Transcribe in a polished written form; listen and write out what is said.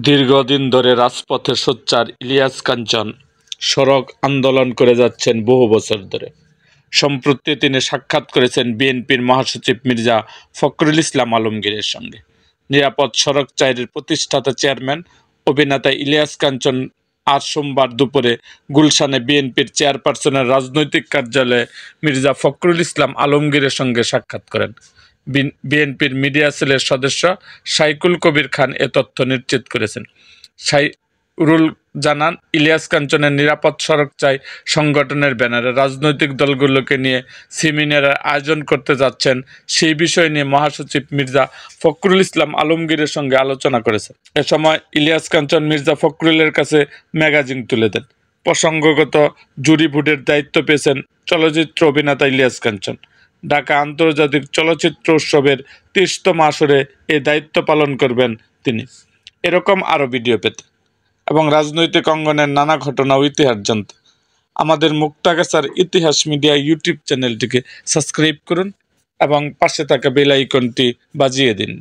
দীর্ঘদিন ধরে রাজপথে সোচ্চার ইলিয়াস কাঞ্চন সড়ক আন্দোলন করে যাচ্ছেন বহু বছর ধরে। সম্প্রতি তিনি সাক্ষাৎ করেছেন বিএনপির মহাসচিব মির্জা ফখরুল ইসলাম আলমগীরের সঙ্গে। নিরাপদ সড়ক চাইরের প্রতিষ্ঠাতা চেয়ারম্যান অভিনেতা ইলিয়াস কাঞ্চন আজ সোমবার দুপুরে গুলশানে বিএনপির চেয়ারপারসনের রাজনৈতিক কার্যালয়ে মির্জা ফখরুল ইসলাম আলমগীরের সঙ্গে সাক্ষাৎ করেন। বিএনপির মিডিয়া সেলের সদস্য সাইকুল কবির খান এ তথ্য নিশ্চিত করেছেন। সাইরুল জানান, ইলিয়াস কাঞ্চনের নিরাপদ সড়ক চাই সংগঠনের ব্যানারে রাজনৈতিক দলগুলোকে নিয়ে সেমিনারের আয়োজন করতে যাচ্ছেন। সেই বিষয় নিয়ে মহাসচিব মির্জা ফখরুল ইসলাম আলমগীরের সঙ্গে আলোচনা করেছেন। এ সময় ইলিয়াস কাঞ্চন মির্জা ফখরুলের কাছে ম্যাগাজিন তুলে দেন। প্রসঙ্গগত জুরি ভোটের দায়িত্ব পেয়েছেন চলচ্চিত্র অভিনেতা ইলিয়াস কাঞ্চন। ঢাকা আন্তর্জাতিক চলচ্চিত্র উৎসবের 30তম আসরে এই দায়িত্ব পালন করবেন তিনি। এরকম আরও ভিডিও পেতে এবং রাজনৈতিক অঙ্গনের নানা ঘটনা ও ইতিহাস জানতে আমাদের মুক্তাগাছার ইতিহাস মিডিয়া ইউটিউব চ্যানেলটিকে সাবস্ক্রাইব করুন এবং পাশে থাকা বেল আইকনটি বাজিয়ে দিন।